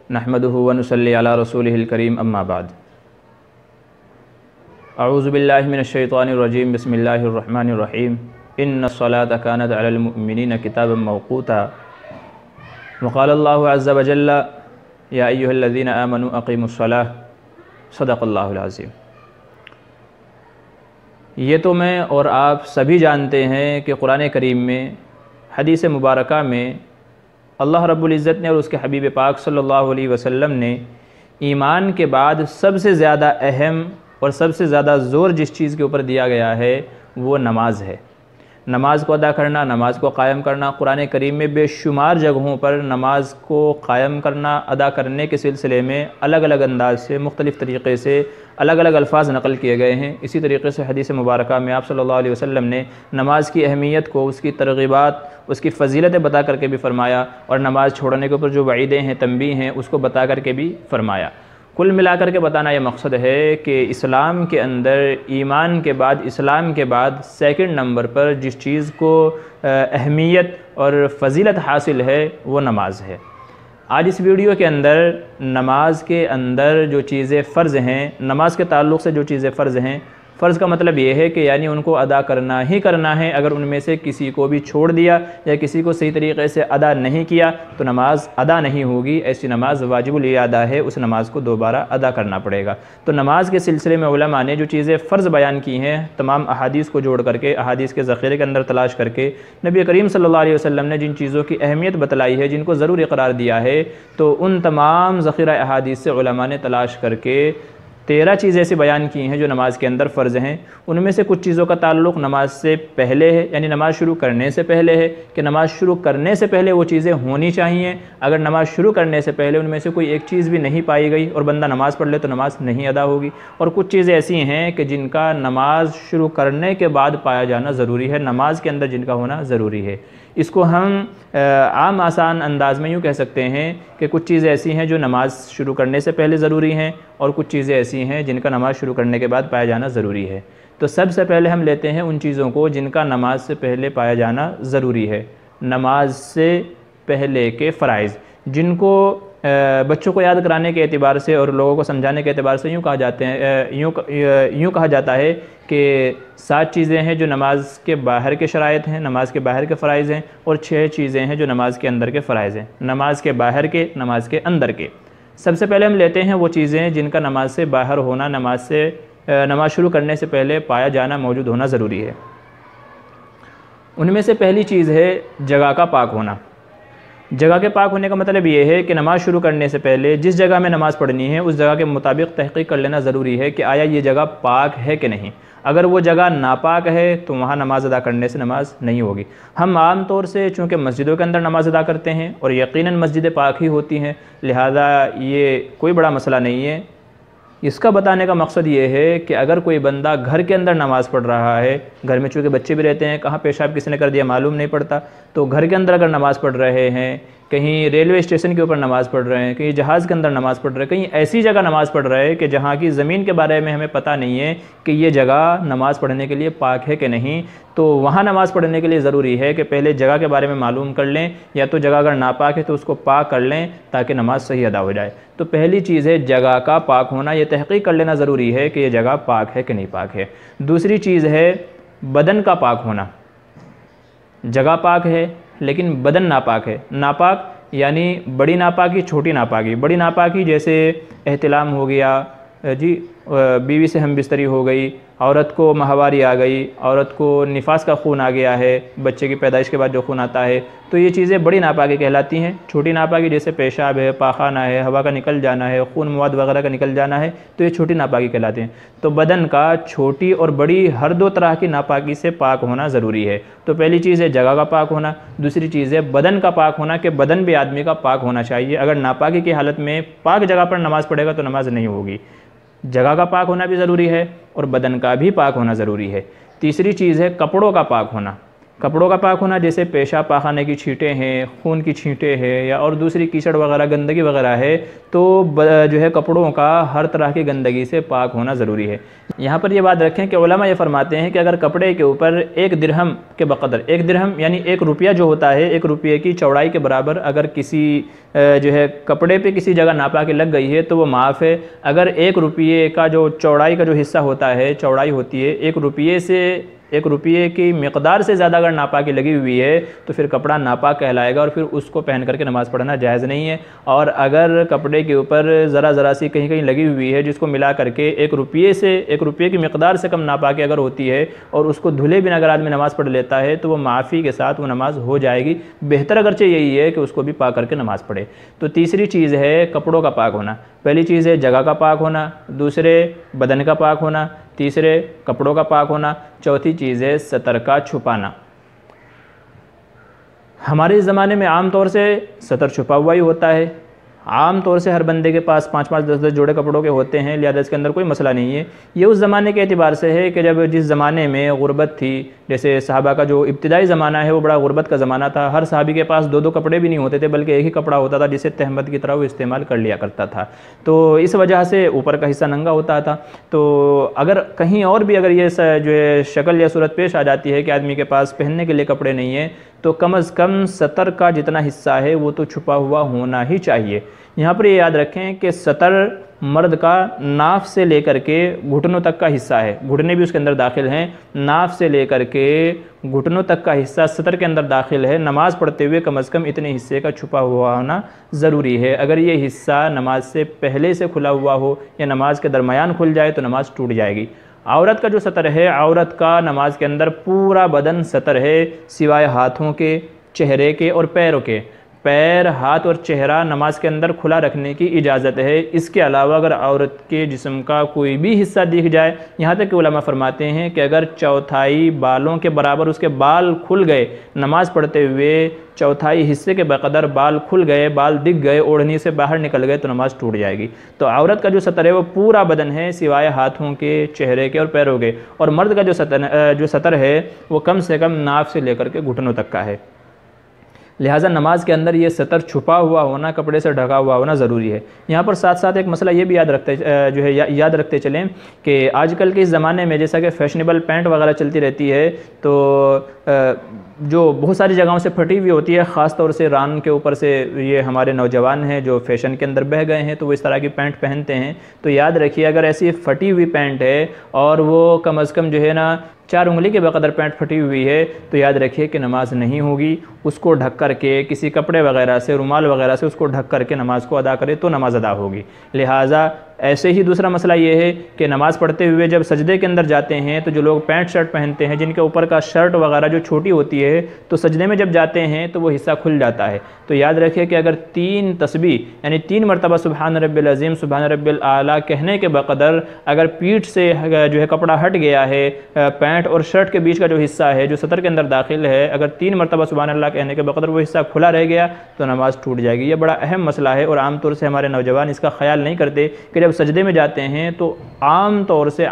नहमदुहु व नुसल्ली अला रसूलिहिल करीम अम्मा बाद। अऊज़ु बिल्लाहि मिनश शैतानिर रजीम बिस्मिल्लाहिर रहमानिर रहीम। इन्नस्सलाता कानत अलल मुअमिनीना किताबन मौक़ूता व क़ाला अल्लाहु अज़्ज़ा व जल्ला या अय्युहल्लज़ीना आमनू अक़ीमुस्सलाह सदक़ल्लाहुल अज़ीम। ये तो मैं और आप सभी जानते हैं कि कुरान करीम में हदीस मुबारका में अल्लाह रब्बुल इज़्ज़त ने और उसके हबीब पाक सल्लल्लाहु अलैहि वसल्लम ने ईमान के बाद सबसे ज़्यादा अहम और सबसे ज़्यादा ज़ोर जिस चीज़ के ऊपर दिया गया है वो नमाज है। नमाज को अदा करना, नमाज को कायम करना। कुरान करीम में बेशुमार जगहों पर नमाज को कायम करना, अदा करने के सिलसिले में अलग अलग अंदाज से, मुख्तलिफ़ तरीक़े से अलग अलग अल्फाज नकल किए गए हैं। इसी तरीके से हदीस मुबारका में आप सल्लल्लाहु अलैहि वसल्लम ने नमाज की अहमियत को, उसकी तरग़ीबात, उसकी फ़जीलतें बता करके भी फ़रमाया और नमाज छोड़ने के ऊपर जो वईदें हैं, तंबीह हैं, उसको बता करके भी फ़रमाया। कुल मिलाकर के बताना यह मकसद है कि इस्लाम के अंदर ईमान के बाद, इस्लाम के बाद सेकंड नंबर पर जिस चीज़ को अहमियत और फ़जीलत हासिल है वो नमाज है। आज इस वीडियो के अंदर नमाज के अंदर जो चीज़ें फ़र्ज़ हैं, नमाज के ताल्लुक़ से जो चीज़ें फ़र्ज़ हैं, फ़र्ज़ का मतलब ये है कि यानी उनको अदा करना ही करना है। अगर उनमें से किसी को भी छोड़ दिया या किसी को सही तरीक़े से अदा नहीं किया तो नमाज अदा नहीं होगी। ऐसी नमाज वाजिबुल इयादा है, उस नमाज को दोबारा अदा करना पड़ेगा। तो नमाज के सिलसिले में उलमा ने जो चीज़ें फ़र्ज़ बयान की हैं, तमाम अहादीस को जोड़ करके, अहादीस के ज़ख़ीरे के अंदर तलाश करके नबी करीम सल्लल्लाहु अलैहि वसल्लम ने जिन चीज़ों की अहमियत बतलाई है, जिनको ज़रूरी करार दिया है, तो उन तमाम ज़ख़ीरा अहादीस से उलमा ने तलाश करके 13 चीज़ें ऐसी बयान की हैं जो नमाज के अंदर फ़र्ज़ हैं। उनमें से कुछ चीज़ों का ताल्लुक़ नमाज से पहले है, यानी नमाज शुरू करने से पहले है, कि नमाज शुरू करने से पहले वो चीज़ें होनी चाहिए। अगर नमाज शुरू करने से पहले उनमें से कोई एक चीज़ भी नहीं पाई गई और बंदा नमाज़ पढ़ ले तो नमाज नहीं अदा होगी। और कुछ चीज़ें ऐसी हैं कि जिनका नमाज शुरू करने के बाद पाया जाना ज़रूरी है, नमाज के अंदर जिनका होना ज़रूरी है। इसको हम आम आसान अंदाज़ में यूँ कह सकते हैं कि कुछ चीज़ें ऐसी हैं जो नमाज शुरू करने से पहले ज़रूरी हैं और कुछ चीज़ें ऐसी हैं जिनका नमाज शुरू करने के बाद पाया जाना ज़रूरी है। तो सबसे पहले हम लेते हैं उन चीज़ों को जिनका नमाज से पहले पाया जाना ज़रूरी है। नमाज से पहले के फ़राइज़, जिनको बच्चों को याद कराने के एतबार से और लोगों को समझाने के एतबार से यूँ कहा जाता है कि 7 चीज़ें हैं जो नमाज के बाहर के शराइत हैं, नमाज के बाहर के फ़राइज़ हैं, और 6 चीज़ें हैं जो नमाज के अंदर के फ़राइज़ हैं। नमाज के बाहर के, नमाज के अंदर के। सबसे पहले हम लेते हैं वो चीज़ें जिनका नमाज से बाहर होना, नमाज शुरू करने से पहले पाया जाना, मौजूद होना ज़रूरी है। उनमें से पहली चीज़ है जगह का पाक होना। जगह के पाक होने का मतलब ये है कि नमाज़ शुरू करने से पहले जिस जगह में नमाज़ पढ़नी है उस जगह के मुताबिक तहक़ीक़ कर लेना ज़रूरी है कि आया ये जगह पाक है कि नहीं। अगर वो जगह नापाक है तो वहाँ नमाज़ अदा करने से नमाज नहीं होगी। हम आम तौर से चूँकि मस्जिदों के अंदर नमाज़ अदा करते हैं और यकीनन मस्जिदें पाक ही होती हैं, लिहाजा ये कोई बड़ा मसला नहीं है। इसका बताने का मकसद ये है कि अगर कोई बंदा घर के अंदर नमाज़ पढ़ रहा है, घर में चूँकि बच्चे भी रहते हैं, कहाँ पेशाब किसने कर दिया मालूम नहीं पड़ता, तो घर के अंदर अगर नमाज़ पढ़ रहे हैं, कहीं रेलवे स्टेशन के ऊपर नमाज़ पढ़ रहे हैं, कहीं जहाज़ के अंदर नमाज़ पढ़ रहे हैं, कहीं ऐसी जगह नमाज़ पढ़ रहे हैं कि जहाँ की ज़मीन के बारे में हमें पता नहीं है कि ये जगह नमाज़ पढ़ने के लिए पाक है कि नहीं, तो वहाँ नमाज़ पढ़ने के लिए ज़रूरी है कि पहले जगह के बारे में मालूम कर लें, या तो जगह अगर नापाक है तो उसको पाक कर लें ताकि नमाज सही अदा हो जाए। तो पहली चीज़ है जगह का पाक होना, ये तहक़ीक़ कर लेना ज़रूरी है कि ये जगह पाक है कि नहीं पाक है। दूसरी चीज़ है बदन का पाक होना। जगह पाक है लेकिन बदन नापाक है। नापाक यानी बड़ी नापाकी, छोटी नापाकी। बड़ी नापाकी जैसे एहतिलाम हो गया जी, बीवी से हम बिस्तरी हो गई, औरत को माहवारी आ गई, औरत को निफास का खून आ गया है, बच्चे की पैदाइश के बाद जो खून आता है, तो ये चीज़ें बड़ी नापाकी कहलाती हैं। छोटी नापाकी जैसे पेशाब है, पाखाना है, हवा का निकल जाना है, खून मवाद वगैरह का निकल जाना है, तो ये छोटी नापाकी कहलाती हैं। तो बदन का छोटी और बड़ी हर दो तरह की नापाकी से पाक होना ज़रूरी है। तो पहली चीज़ है जगह का पाक होना, दूसरी चीज़ है बदन का पाक होना कि बदन भी आदमी का पाक होना चाहिए। अगर नापाकी की हालत में पाक जगह पर नमाज़ पढ़ेगा तो नमाज नहीं होगी। जगह का पाक होना भी ज़रूरी है और बदन का भी पाक होना ज़रूरी है। तीसरी चीज़ है कपड़ों का पाक होना। कपड़ों का पाक होना जैसे पेशाब पाखाने की छींटें हैं, खून की छींटें हैं या और दूसरी कीचड़ वगैरह गंदगी वगैरह है, तो जो है कपड़ों का हर तरह की गंदगी से पाक होना ज़रूरी है। यहाँ पर ये बात रखें कि उलमा ये फरमाते हैं कि अगर कपड़े के ऊपर 1 दिरहम के बकदर, 1 दिरहम यानी 1 रुपया जो होता है, 1 रुपये की चौड़ाई के बराबर अगर किसी जो है कपड़े पे किसी जगह नापा के लग गई है तो वो माफ़ है। अगर 1 रुपये का जो चौड़ाई का जो हिस्सा होता है, चौड़ाई होती है 1 रुपये से, 1 रुपये की मिक़दार से ज़्यादा अगर नापा की लगी हुई है तो फिर कपड़ा नापाक कहलाएगा और फिर उसको पहन करके नमाज़ पढ़ना जायज़ नहीं है। और अगर कपड़े के ऊपर ज़रा सी कहीं कहीं लगी हुई है जिसको मिला करके 1 रुपये से, 1 रुपये की मिक़दार से कम नापा के अगर होती है और उसको धुले बिना अगर आदमी नमाज़ पढ़ लेता है तो वो माफ़ी के साथ वो नमाज़ हो जाएगी। बेहतर अगरचे यही है कि उसको भी पा करके नमाज़ पढ़े। तो तीसरी चीज़ है कपड़ों का पाक होना। पहली चीज़ है जगह का पाक होना, दूसरे बदन का पाक होना, तीसरे कपड़ों का पाक होना, चौथी चीज़ है सतर का छुपाना। हमारे ज़माने में आम तौर से सतर छुपा हुआ ही होता है। आम तौर से हर बंदे के पास 5-5, 10-10 जोड़े कपड़ों के होते हैं, लिहाजा इसके अंदर कोई मसला नहीं है। ये उस ज़माने के एतबार से है कि जब जिस ज़माने में गुर्बत थी, जैसे सहाबा का जो इब्तिदाई ज़माना है वो बड़ा गुर्बत का ज़माना था। हर सहाबी के पास 2-2 कपड़े भी नहीं होते थे, बल्कि एक ही कपड़ा होता था जिसे तहमद की तरह वो इस्तेमाल कर लिया करता था। तो इस वजह से ऊपर का हिस्सा नंगा होता था। तो अगर कहीं और भी अगर ये जो है शक्ल या सूरत पेश आ जाती है कि आदमी के पास पहनने के लिए कपड़े नहीं है, तो कम अज़ कम सतर का जितना हिस्सा है वो तो छुपा हुआ होना ही चाहिए। यहाँ पर ये याद रखें कि सतर मर्द का नाफ से लेकर के घुटनों तक का हिस्सा है, घुटने भी उसके अंदर दाखिल हैं। नाफ से लेकर के घुटनों तक का हिस्सा सतर के अंदर दाखिल है। नमाज़ पढ़ते हुए कम अज़ कम इतने हिस्से का छुपा हुआ होना ज़रूरी है। अगर ये हिस्सा नमाज से पहले से खुला हुआ हो या नमाज के दरमियान खुल जाए तो नमाज टूट जाएगी। औरत का जो सतर है, औरत का नमाज के अंदर पूरा बदन सतर है सिवाय हाथों के, चेहरे के और पैरों के। पैर, हाथ और चेहरा नमाज के अंदर खुला रखने की इजाज़त है। इसके अलावा अगर औरत के जिस्म का कोई भी हिस्सा दिख जाए, यहाँ तक कि उलमा फरमाते हैं कि अगर चौथाई बालों के बराबर उसके बाल खुल गए, नमाज़ पढ़ते हुए चौथाई हिस्से के बकदर बाल खुल गए, बाल दिख गए, ओढ़नी से बाहर निकल गए तो नमाज़ टूट जाएगी। तो औरत का जो सतर है वो पूरा बदन है सिवाय हाथों के, चेहरे के और पैरों के। और मर्द का जो सतर है वो कम से कम नाफ से लेकर के घुटनों तक का है। लिहाजा नमाज के अंदर ये सतर छुपा हुआ होना, कपड़े से ढका हुआ होना ज़रूरी है। यहाँ पर साथ साथ एक मसला ये भी याद रखते चलें कि आजकल के इस ज़माने में जैसा कि फ़ैशनेबल पैंट वगैरह चलती रहती है, तो जो बहुत सारी जगहों से फटी हुई होती है, ख़ास तौर से रान के ऊपर से ये हमारे नौजवान हैं जो फ़ैशन के अंदर बह गए हैं तो वो इस तरह की पैंट पहनते हैं। तो याद रखिए अगर ऐसी फटी हुई पैंट है और वो कम अज़ कम जो है ना 4 उंगली के बकदर पैंट फटी हुई है, तो याद रखिए कि नमाज नहीं होगी। उसको ढक करके किसी कपड़े वगैरह से, रुमाल वगैरह से उसको ढक करके नमाज को अदा करे तो नमाज अदा होगी। लिहाजा ऐसे ही दूसरा मसला ये है कि नमाज़ पढ़ते हुए जब सजदे के अंदर जाते हैं तो जो लोग पैंट शर्ट पहनते हैं जिनके ऊपर का शर्ट वगैरह जो छोटी होती है, तो सजदे में जब जाते हैं तो वो हिस्सा खुल जाता है। तो याद रखिए कि अगर 3 तस्बीह यानी 3 मरतबा सुबहान रब्बिल अज़ीम, सुबहान रब्बिल आला कहने के बकदर अगर पीठ से जो है कपड़ा हट गया है, पैंट और शर्ट के बीच का जो हिस्सा है जो सतर के अंदर दाखिल है, अगर 3 मरतबा सुबहान अल्लाह कहने के बकदर वो हिस्सा खुला रह गया तो नमाज़ टूट जाएगी। ये बड़ा अहम मसला है और आम तौर से हमारे नौजवान इसका ख्याल नहीं करते कि जब सजदे में जाते हैं तो आम तौर से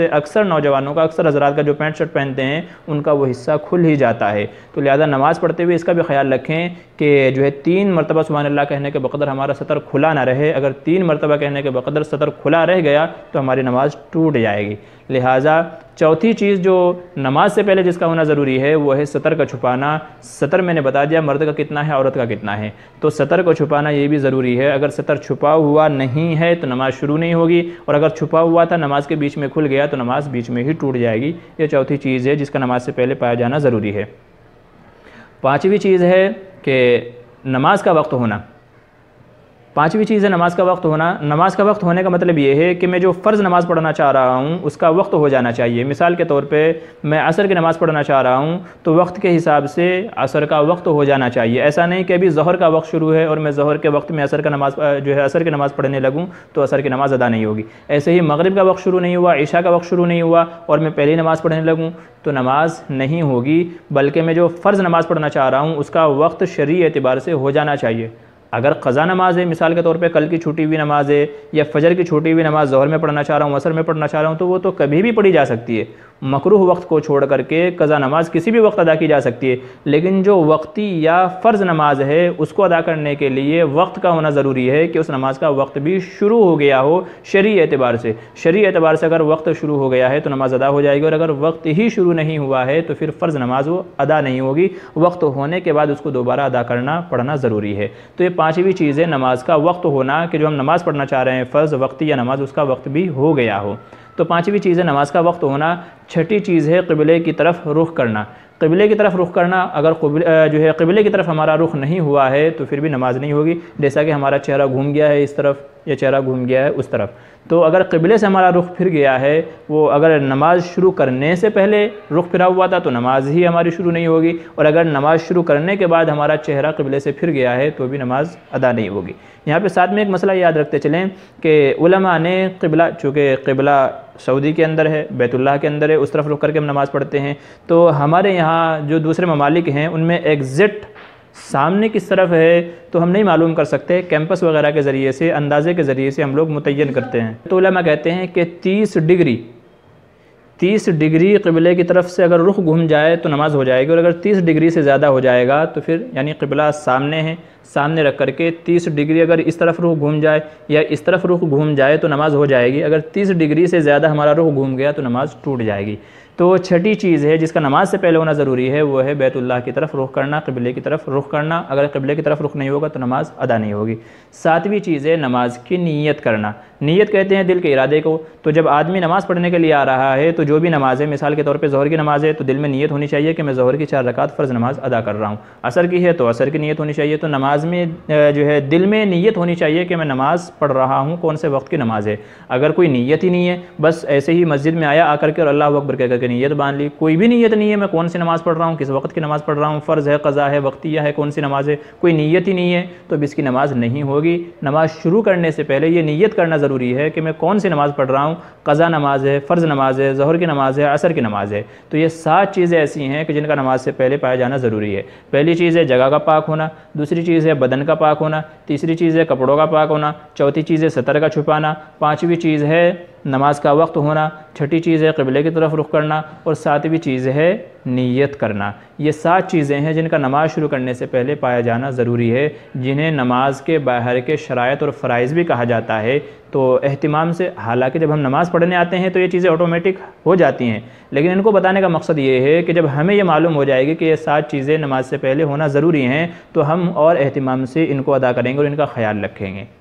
अक्सर नौजवानों का, अक्सर हज़रात का जो पैंट शर्ट पहनते हैं उनका वो हिस्सा खुल ही जाता है। तो लिहाजा नमाज़ पढ़ते हुए इसका भी ख्याल रखें कि जो है 3 मरतबा सुबहान अल्लाह कहने के बकदर हमारा सतर खुला ना रहे। अगर 3 मरतबा कहने के बकदर सतर खुला रह गया तो हमारी नमाज़ टूट जाएगी। लिहाजा चौथी चीज़ जो नमाज से पहले जिसका होना ज़रूरी है वो है सतर का छुपाना। सतर मैंने बता दिया मर्द का कितना है, औरत का कितना है, तो सतर को छुपाना ये भी ज़रूरी है। अगर सतर छुपा हुआ नहीं है तो नमाज शुरू नहीं होगी, और अगर छुपा हुआ था नमाज के बीच में खुल गया तो नमाज बीच में ही टूट जाएगी। ये चौथी चीज़ है जिसका नमाज से पहले पाया जाना ज़रूरी है। 5वीं चीज़ है कि नमाज का वक्त होना। 5वीं चीज़ है नमाज का वक्त होना। नमाज का वक्त होने का मतलब ये है कि मैं जो फ़र्ज़ नमाज़ पढ़ना चाह रहा हूँ उसका वक्त हो जाना चाहिए। मिसाल के तौर पे मैं असर की नमाज़ पढ़ना चाह रहा हूँ तो वक्त के हिसाब से असर का वक्त हो जाना चाहिए। ऐसा नहीं कि अभी ज़ोहर का वक्त शुरू है और मैं ज़ोहर के वक्त में असर की नमाज़ पढ़ने लगूँ तो असर की नमाज़ अदा नहीं होगी। ऐसे ही मगरिब का वक्त शुरू नहीं हुआ, इशा का वक्त शुरू नहीं हुआ और मैं पहली नमाज़ पढ़ने लगूँ तो नमाज नहीं होगी, बल्कि मैं जो फ़र्ज़ नमाज़ पढ़ना चाह रहा हूँ उसका वक्त शरई एतबार से हो जाना चाहिए। अगर क़ज़ा नमाज है, मिसाल के तौर पे कल की छूटी हुई नमाज है या फ़जर की छूटी हुई नमाज ज़ोहर में पढ़ना चाह रहा हूँ, असर में पढ़ना चाह रहा हूँ, तो वो तो कभी भी पढ़ी जा सकती है, मकरूह वक्त को छोड़ करके क़ज़ा नमाज किसी भी वक्त अदा की जा सकती है, लेकिन जो वक्ती या फ़र्ज़ नमाज है उसको अदा करने के लिए वक्त का होना ज़रूरी है कि उस नमाज का वक्त भी शुरू हो गया हो शरई एतबार से। शरई एतबार से अगर वक्त शुरू हो गया है तो नमाज अदा हो जाएगी, और अगर वक्त ही शुरू नहीं हुआ है तो फिर फ़र्ज़ नमाज वो अदा नहीं होगी। वक्त होने के बाद उसको दोबारा अदा करना पढ़ना ज़रूरी है। तो ये पाँचवीं चीज़ है नमाज का वक्त होना, कि जो हम नमाज़ पढ़ना चाह रहे हैं फ़र्ज़ वक्ती या नमाज, उसका वक्त भी हो गया हो। तो पाँचवीं चीज़ है नमाज का वक्त होना। छठी चीज़ है क़िबले की तरफ रुख करना। क़िबले की तरफ रुख करना, अगर जो है क़िबले की तरफ हमारा रुख नहीं हुआ है तो फिर भी नमाज नहीं होगी। जैसा कि हमारा चेहरा घूम गया है इस तरफ या चेहरा घूम गया है उस तरफ, तो अगर क़िबले से हमारा रुख फिर गया है, वो अगर नमाज शुरू करने से पहले रुख फिरा हुआ था तो नमाज ही हमारी शुरू नहीं होगी, और अगर नमाज शुरू करने के बाद हमारा चेहरा क़िबले से फिर गया है तो भी नमाज अदा नहीं होगी। यहाँ पे साथ में एक मसला याद रखते चलें कि उलमा ने क़िबला, चूँकि क़िबला सऊदी के अंदर है, बैतुल्लाह के अंदर है, उस तरफ रुख करके हम नमाज़ पढ़ते हैं, तो हमारे यहाँ जो दूसरे ममालिक हैं उनमें एग्ज़ैक्ट सामने किस तरफ है तो हम नहीं मालूम कर सकते। कैंपस वगैरह के ज़रिए से, अंदाज़े के ज़रिए से हम लोग मुतय्यन करते हैं। तो उलमा कहते हैं कि 30 डिग्री क़िबले की तरफ से अगर रुख घूम जाए तो नमाज हो जाएगी, और अगर 30 डिग्री से ज़्यादा हो जाएगा तो फिर, यानी क़िबला सामने है, सामने रख करके 30 डिग्री अगर इस तरफ रुख घूम जाए या इस तरफ रुख घूम जाए तो नमाज हो जाएगी। अगर 30 डिग्री से ज़्यादा हमारा रुख घूम गया तो नमाज टूट जाएगी। तो छठी चीज़ है जिसका नमाज से पहले होना ज़रूरी है, वो है बैतुल्लाह की तरफ रुख करना, क़िबले की तरफ रुख करना। अगर क़िबले की तरफ रुख नहीं होगा तो नमाज अदा नहीं होगी। सातवीं चीज़ है नमाज की नीयत करना। नीयत कहते हैं दिल के इरादे को। तो जब आदमी नमाज़ पढ़ने के लिए आ रहा है तो जो भी नमाज़ है, मिसाल के तौर पे ज़ोहर की नमाज़ है तो दिल में नीयत होनी चाहिए कि मैं ज़ोहर की 4 रकात फ़र्ज़ नमाज़ अदा कर रहा हूँ। असर की है तो असर की नीयत होनी चाहिए। तो नमाज में जो है दिल में नीयत होनी चाहिए कि मैं नमाज़ पढ़ रहा हूँ, कौन से वक्त की नमाज़ है। अगर कोई नीयत ही नहीं है, बस ऐसे ही मस्जिद में आया आकर के और अल्लाह अकबर कह करके नीयत बांध ली, कोई भी नीयत नहीं है मैं कौन सी नमाज़ पढ़ रहा हूँ, किस वक्त की नमाज़ पढ़ रहा हूँ, फ़र्ज़ है, क़ज़ा है, वक्तिया है, कौन सी नमाज़ है, कोई नीयत ही नहीं है, तो अब इसकी नमाज़ नहीं होगी। नमाज़ शुरू करने से पहले ये नीयत करना ज़रूरी है कि मैं कौन सी नमाज़ पढ़ रहा हूँ, क़ज़ा नमाज है, फ़र्ज़ नमाज है, ज़ोहर की नमाज़ है, असर की नमाज़ है। तो ये 7 चीज़ें ऐसी हैं कि जिनका नमाज से पहले पाया जाना ज़रूरी है। पहली चीज़ है जगह का पाक होना, दूसरी चीज़ है बदन का पाक होना, तीसरी चीज़ है कपड़ों का पाक होना, चौथी चीज़ है सतर का छुपाना, पाँचवीं चीज़ है नमाज का वक्त होना, छठी चीज़ है क़िबले की तरफ रुख करना, और सातवीं चीज़ है नीयत करना। ये 7 चीज़ें हैं जिनका नमाज़ शुरू करने से पहले पाया जाना ज़रूरी है, जिन्हें नमाज के बाहर के शराइत और फ़राइज़ भी कहा जाता है। तो एहतिमाम से, हालांकि जब हम नमाज़ पढ़ने आते हैं तो ये चीज़ें ऑटोमेटिक हो जाती हैं, लेकिन इनको बताने का मकसद ये है कि जब हमें ये मालूम हो जाएगी कि ये 7 चीज़ें नमाज से पहले होना ज़रूरी हैं तो हम और एहतिमाम से इनको अदा करेंगे और इनका ख्याल रखेंगे।